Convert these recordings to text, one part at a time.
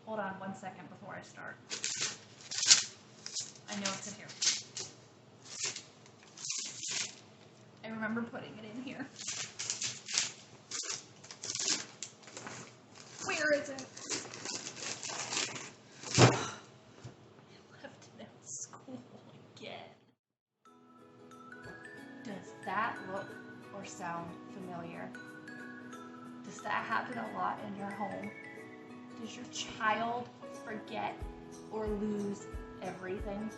Hold on 1 second before I start. I know it's in here. I remember putting it in here. Where is it? I left it at school again. Does that look or sound familiar? Does that happen a lot in your home? Does your child forget or lose everything?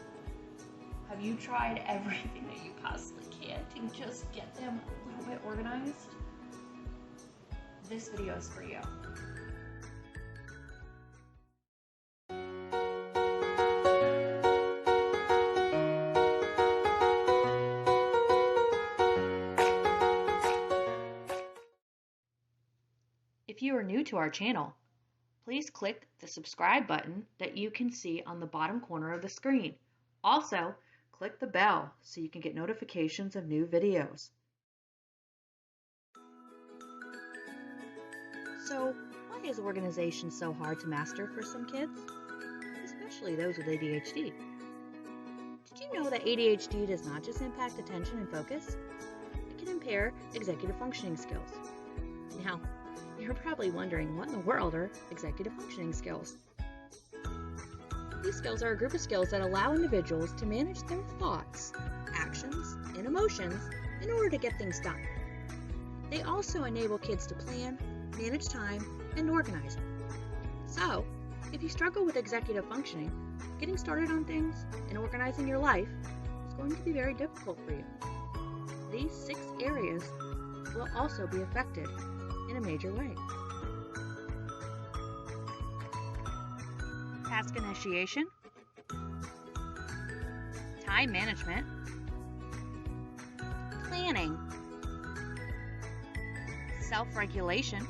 Have you tried everything that you possibly can to just get them a little bit organized? This video is for you. If you are new to our channel, please click the subscribe button that you can see on the bottom corner of the screen. Also, click the bell so you can get notifications of new videos. So, why is organization so hard to master for some kids? Especially those with ADHD. Did you know that ADHD does not just impact attention and focus? It can impair executive functioning skills. Now, you're probably wondering, what in the world are executive functioning skills? These skills are a group of skills that allow individuals to manage their thoughts, actions, and emotions in order to get things done. They also enable kids to plan, manage time, and organize it. So, if you struggle with executive functioning, getting started on things and organizing your life is going to be very difficult for you. These 6 areas will also be affected in a major way. Task initiation, time management, planning, self-regulation,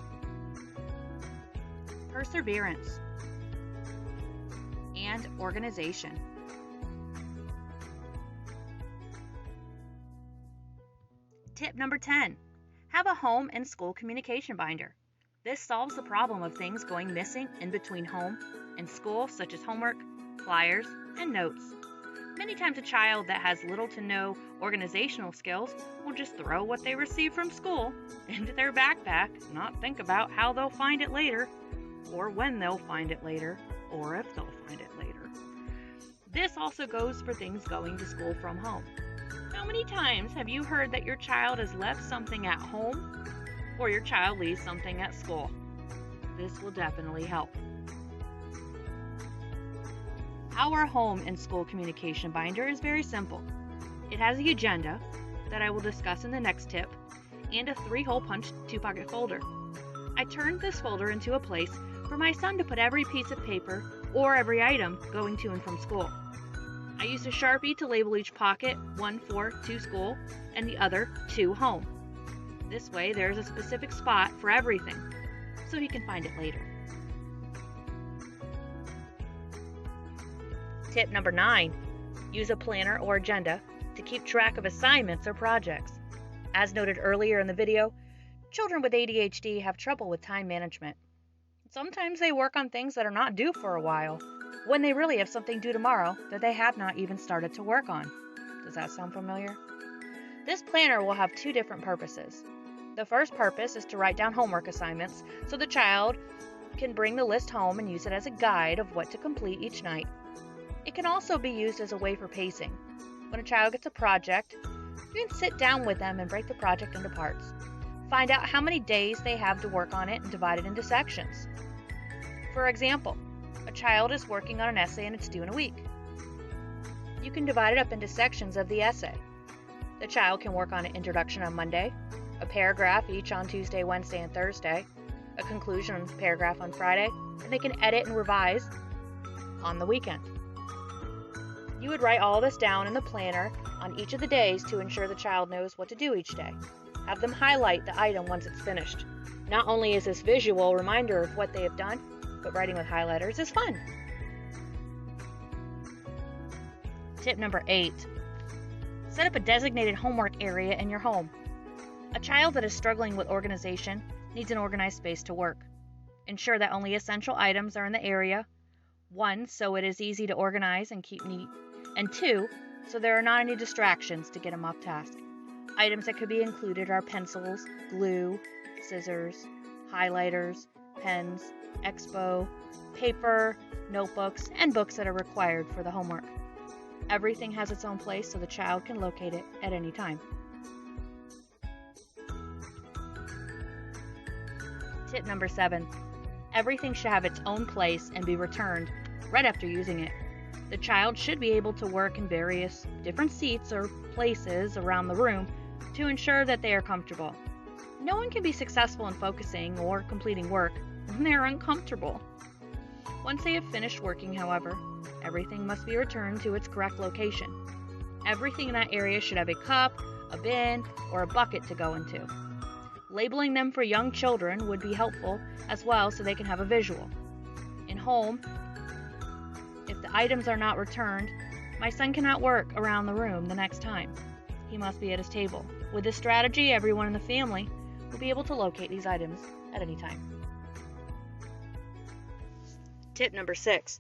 perseverance, and organization. Tip number 10. Have a home and school communication binder. This solves the problem of things going missing in between home and school, such as homework, flyers, and notes. Many times a child that has little to no organizational skills will just throw what they receive from school into their backpack, not think about how they'll find it later, or when they'll find it later, or if they'll find it later. This also goes for things going to school from home. How many times have you heard that your child has left something at home or your child leaves something at school? This will definitely help. Our home and school communication binder is very simple. It has the agenda that I will discuss in the next tip and a 3-hole punch 2-pocket folder. I turned this folder into a place for my son to put every piece of paper or every item going to and from school. I used a Sharpie to label each pocket, 1 for to school and the other to home. This way there's a specific spot for everything, so he can find it later. Tip number 9. Use a planner or agenda to keep track of assignments or projects. As noted earlier in the video, children with ADHD have trouble with time management. Sometimes they work on things that are not due for a while, when they really have something due tomorrow that they have not even started to work on. Does that sound familiar? This planner will have 2 different purposes. The first purpose is to write down homework assignments so the child can bring the list home and use it as a guide of what to complete each night. It can also be used as a way for pacing. When a child gets a project, you can sit down with them and break the project into parts. Find out how many days they have to work on it and divide it into sections. For example, a child is working on an essay and it's due in a week. You can divide it up into sections of the essay. The child can work on an introduction on Monday, a paragraph each on Tuesday, Wednesday, and Thursday, a conclusion paragraph on Friday, and they can edit and revise on the weekend. You would write all this down in the planner on each of the days to ensure the child knows what to do each day. Have them highlight the item once it's finished. Not only is this visual reminder of what they have done, but writing with highlighters is fun. Tip number 8. Set up a designated homework area in your home. A child that is struggling with organization needs an organized space to work. Ensure that only essential items are in the area. 1, so it is easy to organize and keep neat. And 2, so there are not any distractions to get him off task. Items that could be included are pencils, glue, scissors, highlighters, pens, expo, paper, notebooks, and books that are required for the homework. Everything has its own place so the child can locate it at any time. Tip number 7. Everything should have its own place and be returned right after using it. The child should be able to work in various different seats or places around the room to ensure that they are comfortable. No one can be successful in focusing or completing work when they are uncomfortable. Once they have finished working, however, everything must be returned to its correct location. Everything in that area should have a cup, a bin, or a bucket to go into. Labeling them for young children would be helpful as well so they can have a visual. In home, if the items are not returned, my son cannot work around the room the next time. He must be at his table. With this strategy, everyone in the family will be able to locate these items at any time. Tip number 6.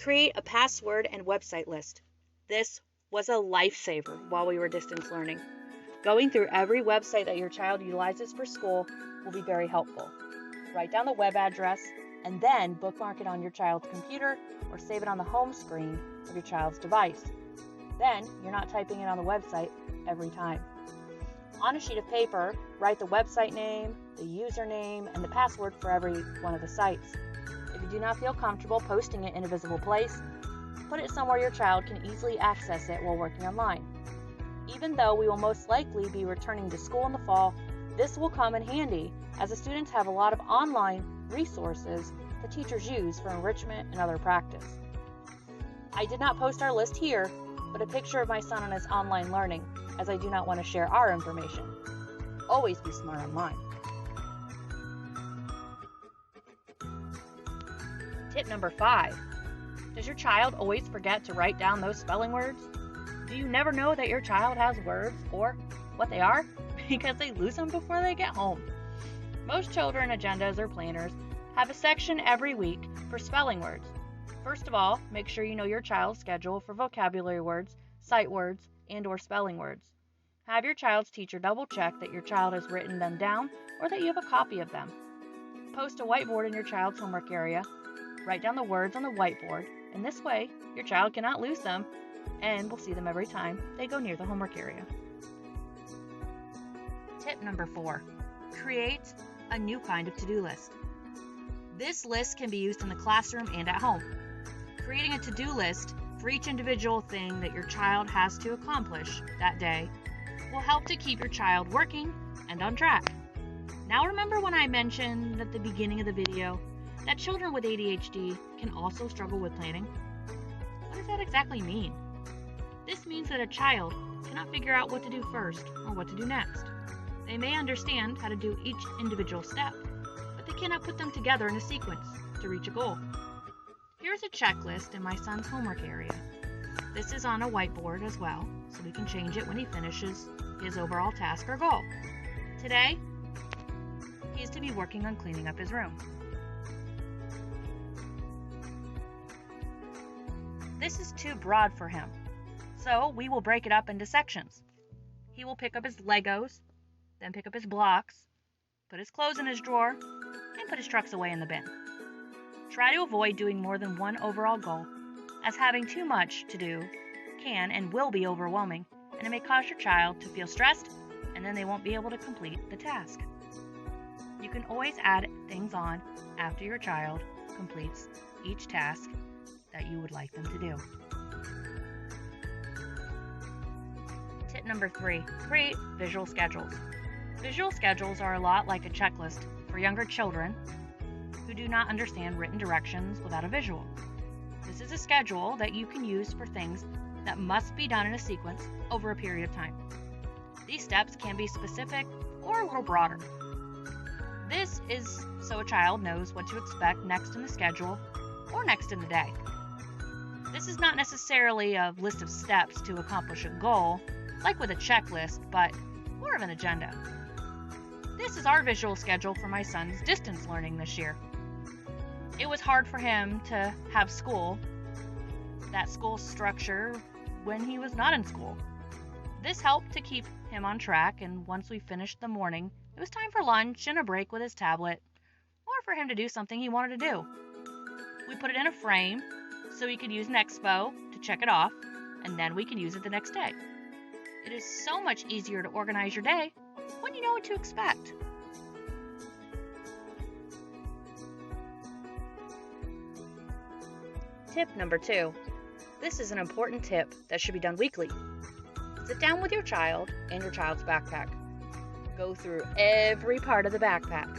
Create a password and website list. This was a lifesaver while we were distance learning. Going through every website that your child utilizes for school will be very helpful. Write down the web address and then bookmark it on your child's computer or save it on the home screen of your child's device. Then you're not typing it on the website every time. On a sheet of paper, write the website name, the username, and the password for every one of the sites. If you do not feel comfortable posting it in a visible place, put it somewhere your child can easily access it while working online. Even though we will most likely be returning to school in the fall, this will come in handy as the students have a lot of online resources the teachers use for enrichment and other practice. I did not post our list here, but a picture of my son and his online learning, as I do not want to share our information. Always be smart online. Tip number 5. Does your child always forget to write down those spelling words? Do you never know that your child has words or what they are because they lose them before they get home? Most children agendas or planners have a section every week for spelling words. First of all, make sure you know your child's schedule for vocabulary words, sight words, and or spelling words. Have your child's teacher double check that your child has written them down or that you have a copy of them. Post a whiteboard in your child's homework area. Write down the words on the whiteboard, and this way your child cannot lose them and will see them every time they go near the homework area. Tip number 4. Create a new kind of to-do list. This list can be used in the classroom and at home. Creating a to-do list for each individual thing that your child has to accomplish that day will help to keep your child working and on track. Now remember when I mentioned at the beginning of the video that children with ADHD can also struggle with planning? What does that exactly mean? This means that a child cannot figure out what to do first or what to do next. They may understand how to do each individual step, but they cannot put them together in a sequence to reach a goal. Here's a checklist in my son's homework area. This is on a whiteboard as well, so we can change it when he finishes his overall task or goal. Today, he is to be working on cleaning up his room. This is too broad for him, so we will break it up into sections. He will pick up his Legos, then pick up his blocks, put his clothes in his drawer, and put his trucks away in the bin. Try to avoid doing more than one overall goal, as having too much to do can and will be overwhelming, and it may cause your child to feel stressed, and then they won't be able to complete the task. You can always add things on after your child completes each task that you would like them to do. Tip number 3, create visual schedules. Visual schedules are a lot like a checklist for younger children who do not understand written directions without a visual. This is a schedule that you can use for things that must be done in a sequence over a period of time. These steps can be specific or a little broader. This is so a child knows what to expect next in the schedule or next in the day. This is not necessarily a list of steps to accomplish a goal, like with a checklist, but more of an agenda. This is our visual schedule for my son's distance learning this year. it was hard for him to have that school structure, when he was not in school. This helped to keep him on track, and once we finished the morning, it was time for lunch and a break with his tablet, or for him to do something he wanted to do. We put it in a frame so he could use an expo to check it off, and then we can use it the next day. It is so much easier to organize your day when you know what to expect. Tip number 2. This is an important tip that should be done weekly. Sit down with your child and your child's backpack. Go through every part of the backpack.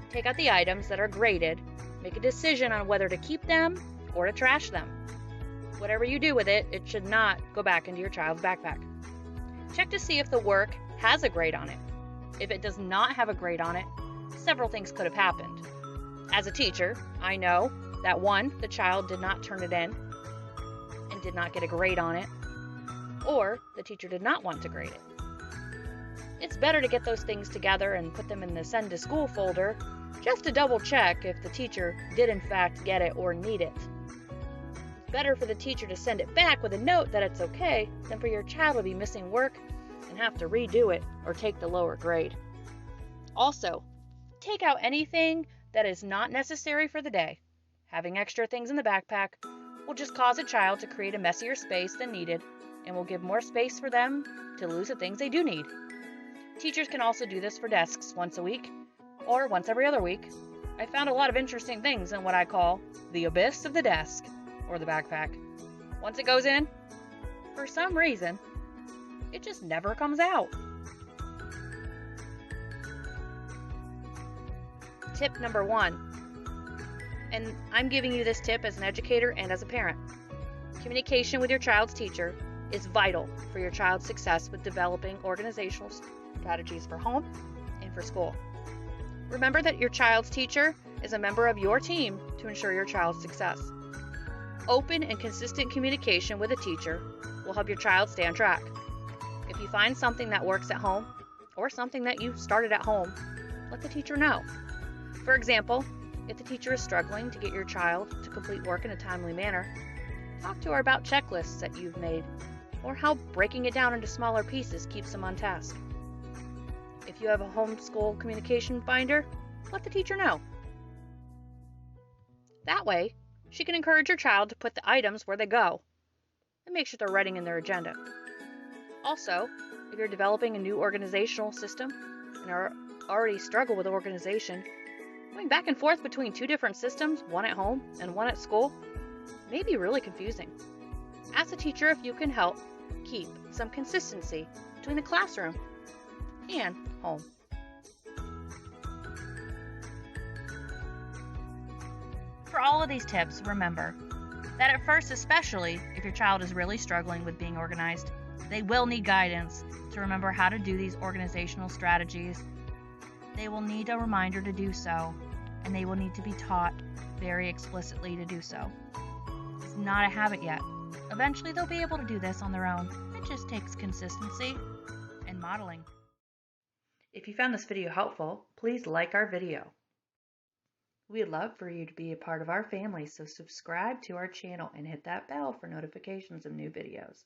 Take out the items that are graded. Make a decision on whether to keep them or to trash them. Whatever you do with it, it should not go back into your child's backpack. Check to see if the work has a grade on it. If it does not have a grade on it, several things could have happened. As a teacher, I know that 1, the child did not turn it in and did not get a grade on it, or the teacher did not want to grade it. It's better to get those things together and put them in the send to school folder just to double check if the teacher did in fact get it or need it. It's better for the teacher to send it back with a note that it's okay than for your child to be missing work and have to redo it or take the lower grade. Also, take out anything that is not necessary for the day. Having extra things in the backpack will just cause a child to create a messier space than needed and will give more space for them to lose the things they do need. Teachers can also do this for desks once a week or once every other week. I found a lot of interesting things in what I call the abyss of the desk or the backpack. Once it goes in, for some reason, it just never comes out. Tip number 1. And I'm giving you this tip as an educator and as a parent. Communication with your child's teacher is vital for your child's success with developing organizational strategies for home and for school. Remember that your child's teacher is a member of your team to ensure your child's success. Open and consistent communication with a teacher will help your child stay on track. If you find something that works at home or something that you started at home, let the teacher know. For example, if the teacher is struggling to get your child to complete work in a timely manner, talk to her about checklists that you've made or how breaking it down into smaller pieces keeps them on task. If you have a homeschool communication binder, let the teacher know. That way, she can encourage your child to put the items where they go and make sure they're writing in their agenda. Also, if you're developing a new organizational system and are already struggle with organization, going back and forth between 2 different systems, one at home and one at school, may be really confusing. Ask the teacher if you can help keep some consistency between the classroom and home. For all of these tips, remember that at first, especially if your child is really struggling with being organized, they will need guidance to remember how to do these organizational strategies. They will need a reminder to do so, and they will need to be taught very explicitly to do so. It's not a habit yet. Eventually, they'll be able to do this on their own. It just takes consistency and modeling. If you found this video helpful, please like our video. We'd love for you to be a part of our family, so subscribe to our channel and hit that bell for notifications of new videos.